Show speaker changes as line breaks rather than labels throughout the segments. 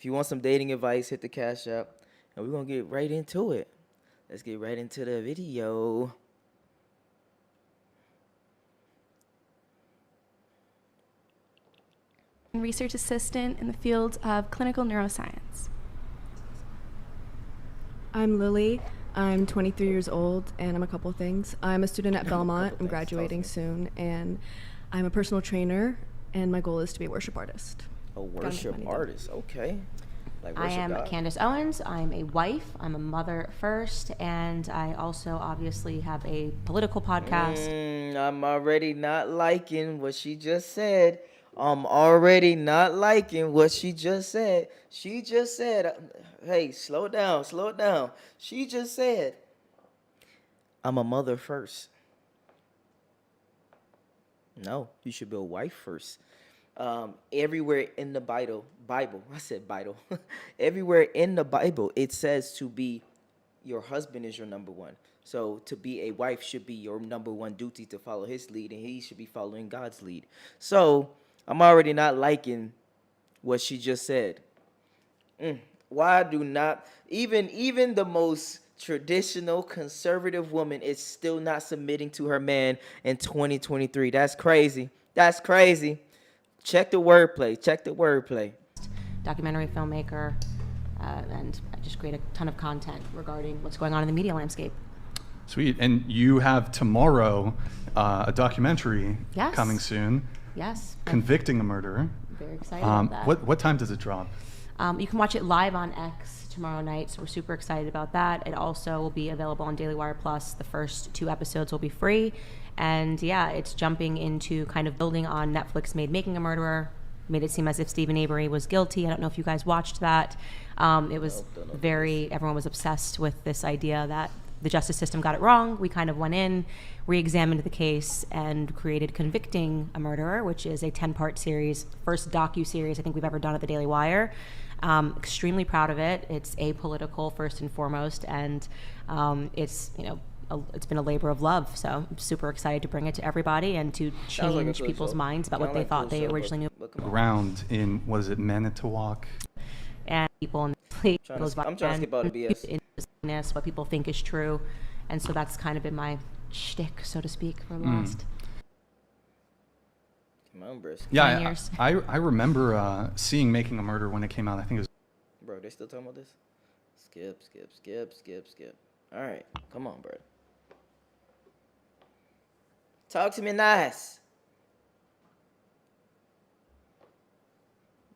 If you want some dating advice, hit the Cash App. And we're going to get right into it. Let's get right into the video.
Research assistant in the field of clinical neuroscience.
I'm Lily. I'm 23 years old, and I'm a couple things. I'm a student at Belmont. I'm graduating soon, and I'm a personal trainer, and my goal is to be a worship artist.
A worship artist, okay. Like
I am Candace Owens. I'm a wife. I'm a mother first, and I also obviously have a political podcast.
I'm already not liking what she just said. I'm already not liking what she just said. She just said, hey, slow down. She just said, I'm a mother first. No, you should be a wife first. Everywhere in the Bible, I said Bible. Everywhere in the Bible, it says to be, your husband is your number one. So to be a wife should be your number one duty, to follow his lead, and he should be following God's lead. So I'm already not liking what she just said. Why do not, even the most traditional conservative woman is still not submitting to her man in 2023. That's crazy. Check the wordplay.
Documentary filmmaker, and I just create a ton of content regarding what's going on in the media landscape.
Sweet. And you have tomorrow a documentary
Yes.
coming soon.
Yes.
Convicting a murderer.
I'm very excited about that.
What time does it drop?
You can watch it live on X tomorrow night, so we're super excited about that. It also will be available on Daily Wire Plus. The first 2 episodes will be free. And yeah, it's jumping into kind of building on Netflix made Making a Murderer, made it seem as if Stephen Avery was guilty. I don't know if you guys watched that. It was everyone was obsessed with this idea that the justice system got it wrong. We kind of went in, re-examined the case, and created Convicting a Murderer, which is a 10-part series, first docu-series I think we've ever done at the Daily Wire. Extremely proud of it. It's apolitical first and foremost, and it's it's been a labor of love. So I'm super excited to bring it to everybody and to change people's minds about what they thought they originally knew.
Ground in, what is it, Manitowoc?
And people in the
I'm trying to skip all the BS.
What people think is true. And so that's kind of been my shtick, so to speak, for the last
Come on, bro.
9 years.
I remember seeing Making a Murder when it came out. I think it was.
Bro, they still talking about this? Skip. All right, come on, bro. Talk to me nice.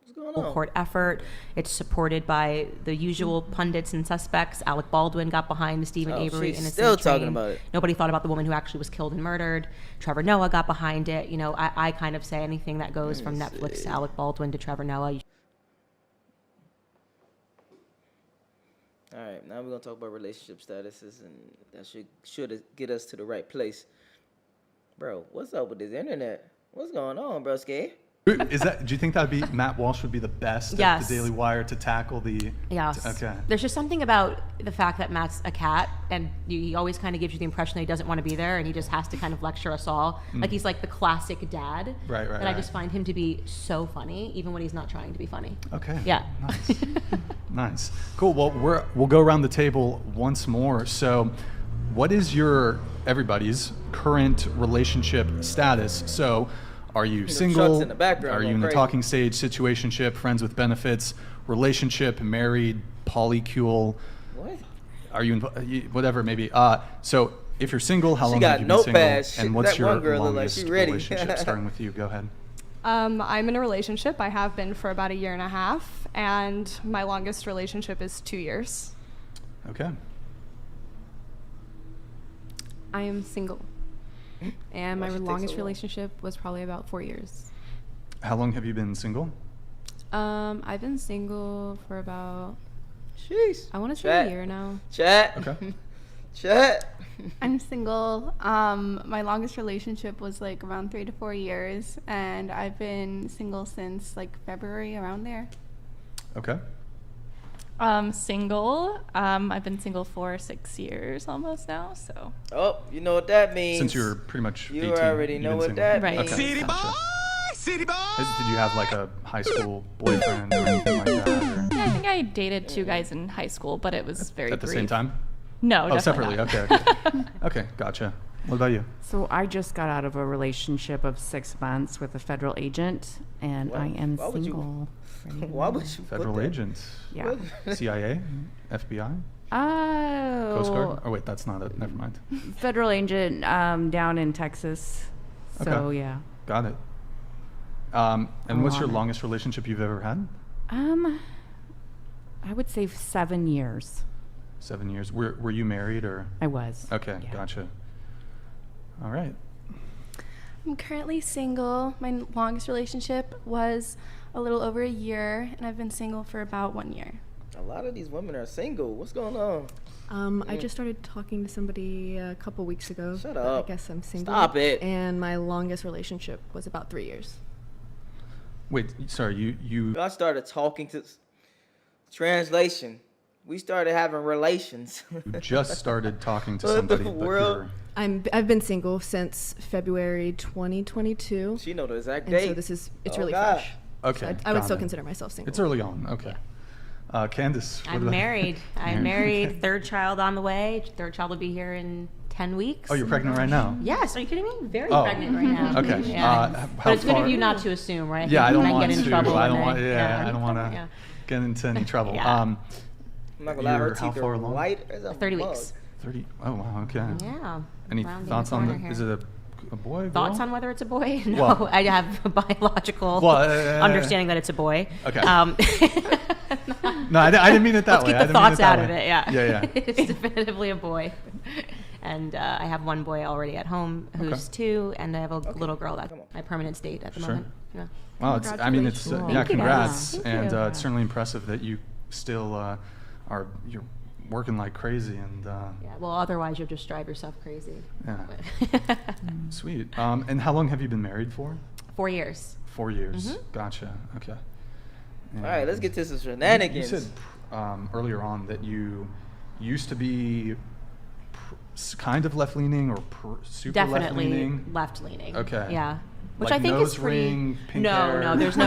What's going on?
Court effort. It's supported by the usual pundits and suspects. Alec Baldwin got behind the Stephen Avery innocent
still
train.
talking about it.
Nobody thought about the woman who actually was killed and murdered. Trevor Noah got behind it. I kind of say anything that goes from Netflix to Alec Baldwin to Trevor Noah.
All right, now we're going to talk about relationship statuses, and that should get us to the right place. Bro, what's up with this internet? What's going on, broski?
Do you think that'd be Matt Walsh would be the best at the Daily Wire to tackle the?
Yes.
Okay.
There's just something about the fact that Matt's a cat, and he always kind of gives you the impression that he doesn't want to be there, and he just has to kind of lecture us all. Like he's like the classic dad.
Right.
And I just find him to be so funny, even when he's not trying to be funny.
Okay.
Yeah.
Nice. Nice. Cool. Well, we'll go around the table once more. So, what is everybody's current relationship status? So, are you single?
In the background,
are you in the talking stage, situationship, friends with benefits, relationship, married, polycule?
What?
Are you whatever maybe? So if you're single, how long have you been single? And what's your longest relationship? Starting with you, go ahead.
I'm in a relationship. I have been for about 1.5 years, and my longest relationship is 2 years.
Okay.
I am single. And my longest relationship was probably about 4 years.
How long have you been single?
I've been single for about, I want to say
Chat.
a year now.
Chat.
Okay.
Chat.
I'm single. My longest relationship was like around 3 to 4 years, and I've been single since like February, around there.
Okay.
Single. I've been single for 6 years almost now, so.
Oh, you know what that means.
Since you're pretty much 18.
You already know what that
Right.
means.
Okay.
City
Gotcha.
boy! City boy!
Did you have like a high school boyfriend or anything like that? Or?
I dated 2 guys in high school, but it was very
At the
brief.
same time?
No,
Oh,
definitely
separately.
not.
Okay. Okay, gotcha. What about you?
So I just got out of a relationship of 6 months with a federal agent, and I am
Why would you-
single. ready to
Why would
mingle.
you
Federal
put that?
agents?
Yeah.
CIA? FBI?
Oh.
Coast Guard? Oh, wait, that's not it. Never mind.
Federal agent down in Texas. So
Okay.
yeah.
Got it. And what's your
on it.
longest relationship you've ever had?
I would say 7 years.
7 years. Were you married or?
I was.
Okay,
Yeah.
gotcha. All right.
I'm currently single. My longest relationship was a little over a year, and I've been single for about 1 year.
A lot of these women are single. What's going on?
I just started talking to somebody a couple weeks ago.
Shut
but
up.
I guess I'm single.
Stop it.
And my longest relationship was about 3 years.
Wait, sorry, you
I started talking to. Translation. We started having relations.
just started talking to
What the
somebody, but
world?
you're,
I've been single since February 2022.
She know the exact
And
date.
so it's
Oh,
really
God.
fresh.
okay.
So I would
got
still
it.
consider myself single.
It's early on. Okay. Candace. what
I'm
about-
married. I'm married. 3rd child on the way. 3rd child will be here in 10 weeks.
Oh, you're pregnant right now?
Yes. Are you kidding me? Very
Oh.
pregnant right now.
Okay.
Yeah.
How
But it's good
far-
of you not to assume, right?
Yeah, I
You
don't
might
want
get in
to.
trouble
I
one
don't want.
day.
Yeah, I don't want to
Yeah.
get into any trouble.
Yeah.
I'm not gonna lie, her
You're how
teeth
far
are
along?
white as a
30
mug.
weeks.
30. Oh wow. Okay.
Yeah.
Any
Rounding
thoughts
the
on
corner
Is
here.
it a boy?
Thoughts
girl?
on whether it's a boy? No,
Well-
I have a biological
Well,
understanding that it's a boy.
Okay.
Let's
No, I didn't mean it that way.
keep
I
the
didn't mean
thoughts
it that
out of
way.
it. Yeah.
Yeah, yeah.
It's definitively a boy. And I have one boy already at home who's 2, and I have a little girl that's my permanent state at the
Sure.
moment. Yeah.
Well, it's. I mean, it's.
Congratulations.
Yeah,
Thank you.
congrats,
Thank
and
you.
it's certainly impressive that you still are. You're working like crazy, and
Yeah. Well, otherwise you'll just drive yourself crazy.
yeah,
But
sweet. And how long have you been married for?
4 years.
4 years.
Mhm.
Gotcha. Okay.
All right, let's
And
get to some
You
shenanigans.
said earlier on that you used to be kind of left leaning or super left
Definitely
leaning.
left leaning.
Okay.
Yeah. Which
Like
I think
nose
is pretty.
ring, pink
no,
hair?
no, there's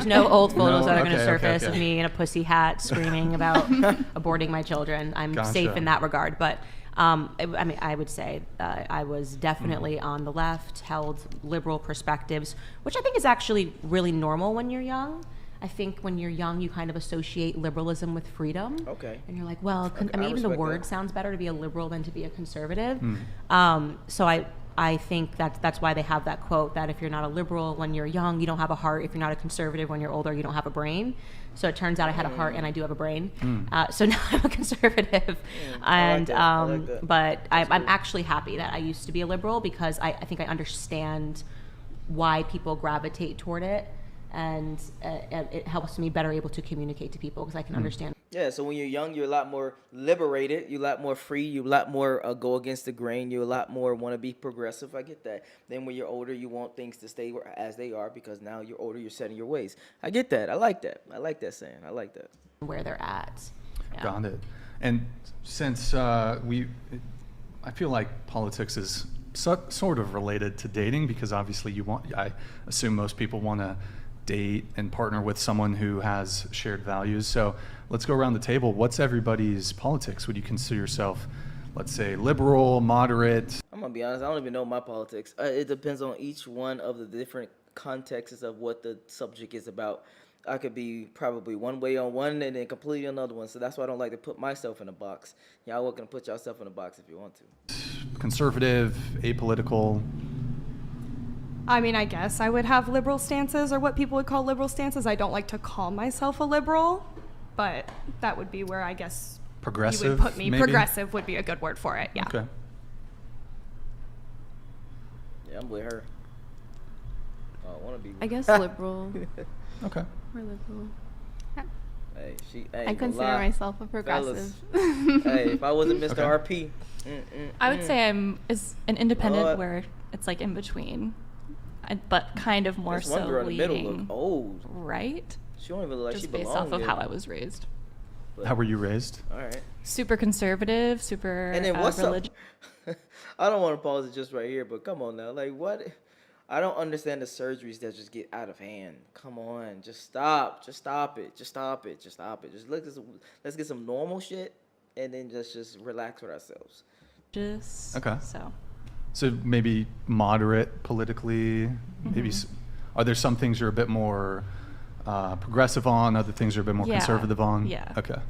no old photos
No?
that are going to
Okay,
surface
okay.
of me in a pussy hat screaming about aborting my children. I'm safe
Gotcha.
in that regard, but I mean, I would say I was definitely on the left, held liberal perspectives, which I think is actually really normal when you're young. I think when you're young, you kind of associate liberalism with freedom.
Okay.
And you're like, well,
Okay,
I mean,
I
even the
respect
word
that.
sounds better to be a liberal than to be a conservative.
Hmm.
So I think that's why they have that quote that if you're not a liberal when you're young, you don't have a heart. If you're not a conservative when you're older, you don't have a brain. So it turns out I had a heart and I do have a brain. So now I'm a conservative.
I like
And
that. I like that.
but I'm actually happy that I used to be a liberal because I think I understand why people gravitate toward it. And it helps me better able to communicate to people because I can understand.
Yeah, so when you're young, you're a lot more liberated. You're a lot more free. You're a lot more go against the grain. You're a lot more want to be progressive. I get that. Then when you're older, you want things to stay as they are because now you're older, you're setting your ways. I get that. I like that. I like that saying. I like that.
Where they're at. Yeah.
Got it. And since I feel like politics is sort of related to dating because obviously I assume most people want to date and partner with someone who has shared values. So let's go around the table. What's everybody's politics? Would you consider yourself, let's say, liberal, moderate?
I'm going to be honest. I don't even know my politics. It depends on each one of the different contexts of what the subject is about. I could be probably one way on one and then completely another one. So that's why I don't like to put myself in a box. Y'all welcome to put yourself in a box if you want to.
Conservative, apolitical?
I mean, I guess I would have liberal stances or what people would call liberal stances. I don't like to call myself a liberal, but that would be where I guess
Progressive,
you would put me.
maybe?
Progressive would be a good word for it, yeah.
Okay.
Yeah, I'm with her. Oh, I want to be.
I guess liberal.
Okay.
We're liberal.
Hey,
I consider myself a progressive.
Hey, if I wasn't Mr.
Okay.
RP,
I would say I'm an independent
What?
where it's like in between, but kind of more
this one
so
girl in the middle
leaning
look old.
right,
She don't even look like she
just based
belongs
off of
there.
how I was raised.
But-
How were you raised?
All right.
Super conservative, super
And then what's
religious.
up? I don't want to pause it just right here, but come on now. Like, what? I don't understand the surgeries that just get out of hand. Come on, just stop. Just stop it. Just stop it. Just stop it. Just let's get some normal shit, and then just relax with ourselves.
Okay.
So
maybe moderate politically. Maybe are there some things you're a bit more progressive on, other things you're a bit more conservative on?
Yeah.
Okay.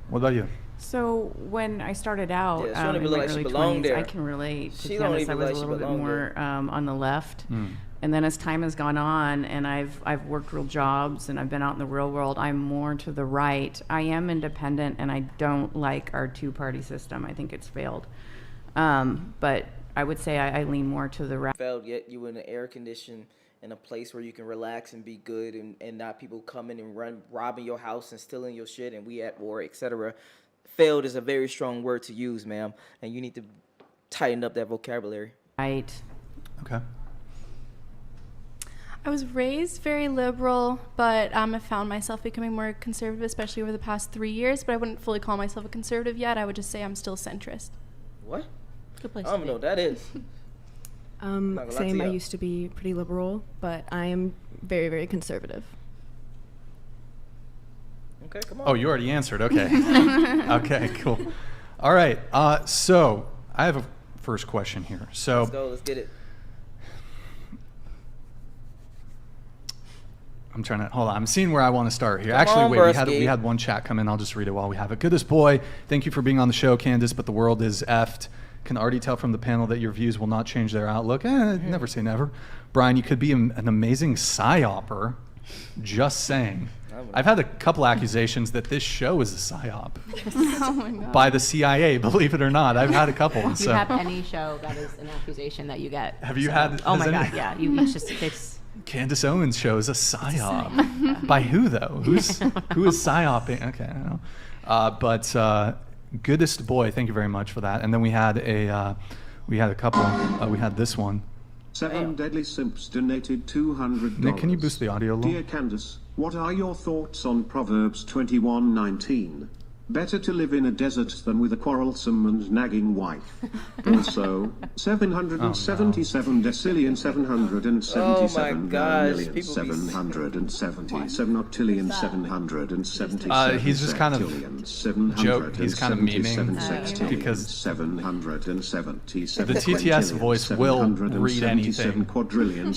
What about you?
So when I started out
Yeah, she don't even
in
look
my
like she
early
belonged
20s,
there.
I can relate to
She don't
Candace. I
even
was
like
a
she
little bit
belonged
more on the left.
Mm.
And then as time has gone on and I've worked real jobs and I've been out in the real world, I'm more to the right. I am independent and I don't like our two-party system. I think it's failed. But I would say I lean more to the right.
Failed, yet you in an air conditioned in a place where you can relax and be good, and not people coming and robbing your house and stealing your shit, and we at war, etc. Failed is a very strong word to use, ma'am, and you need to tighten up that vocabulary.
Right.
Okay.
I was raised very liberal, but I found myself becoming more conservative, especially over the past 3 years. But I wouldn't fully call myself a conservative yet. I would just say I'm still centrist.
What?
Good place
I don't
to
know
be.
what that is. Not gonna lie
Same.
to
I
ya.
used to be pretty liberal, but I am very, very conservative.
Okay, come on.
Oh, you already answered. Okay. Okay, cool. All right. So I have a first question here. So
Let's go. Let's get it.
I'm trying to hold on. I'm seeing where I want to start here.
Come
Actually,
on,
wait.
Bursky.
We had one chat come in. I'll just read it while we have it. Goodest boy, thank you for being on the show, Candace. But the world is effed. Can already tell from the panel that your views will not change their outlook. Never say never. Brian, you could be an amazing psyoper. Just saying. I've had a couple accusations that this show is a psyop
Oh my god.
by the CIA. Believe it or not, I've had a couple.
You
So
have any show that is an accusation that you get.
Have you
So-
had-
Oh
has
my
any-
God, yeah. It's just, it's,
Candace Owens show is a psyop. By who though? Who is psyoping? Okay, I don't know. But goodest boy, thank you very much for that. And then we had a couple. We had this one.
7 Deadly Simps donated $200.
Nick, can you boost the audio a little?
Dear Candace, what are your thoughts on Proverbs 21:19? Better to live in a desert than with a quarrelsome and nagging wife. Also, 777 decillion 777
Oh my gosh,
million
people be
777 octillion 777
He's just kind of joke. He's kind of memeing because
777
the TTS voice will read anything.
Quadrillion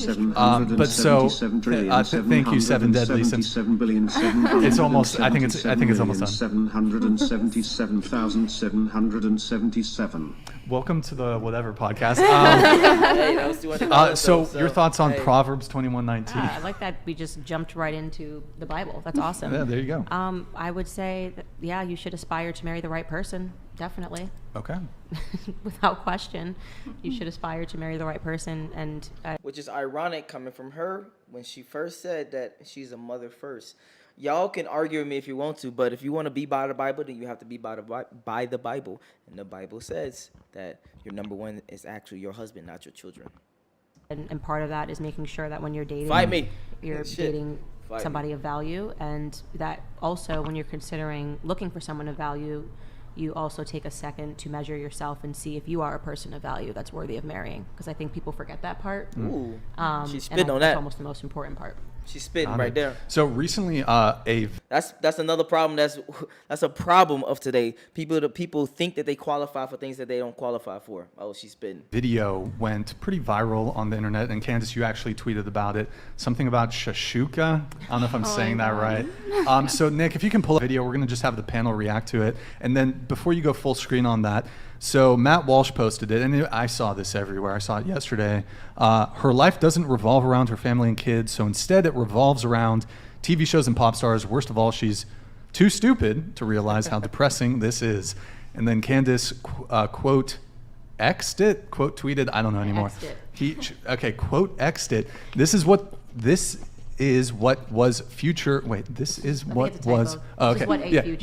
But so, thank you, 7 Deadly Simps. It's almost. I think it's almost done.
777,777.
Welcome to the whatever podcast.
Hey, that was $200
So
though,
your thoughts on
hey.
Proverbs 21:19?
I like that we just jumped right into the Bible. That's awesome.
Yeah, there you go.
I would say that, yeah, you should aspire to marry the right person. Definitely.
Okay.
Without question. You should aspire to marry the right person. And
Which is ironic coming from her when she first said that she's a mother first. Y'all can argue with me if you want to, but if you want to be by the Bible, then you have to be by the Bible. And the Bible says that your number one is actually your husband, not your children.
and part of that is making sure that when you're dating,
Fight me.
you're
Shit.
dating
Fight
somebody
me.
of value, and that also when you're considering looking for someone of value, you also take a second to measure yourself and see if you are a person of value that's worthy of marrying, because I think people forget that part.
Ooh, she's
And I
spitting
think
on
that's
that.
almost the most important part.
She's spitting right there.
So recently,
That's another problem. That's a problem of today. People think that they qualify for things that they don't qualify for. Oh, she's spitting.
video went pretty viral on the internet, and Candace, you actually tweeted about it. Something about shashuka. I don't know if I'm saying that right. So Nick, if you can pull up a video, we're gonna just have the panel react to it, and then before you go full screen on that. So Matt Walsh posted it, and I saw this everywhere. I saw it yesterday. Her life doesn't revolve around her family and kids, so instead it revolves around TV shows and pop stars. Worst of all, she's too stupid to realize how depressing this is. And then Candace, quote, X'd it? Quote tweeted? I don't know anymore.
X'd it.
Okay, quote X'd it. This is what was future. Wait, this is what
it's a
was.
typo.
Oh,
This is
okay.
what a
Yeah.
future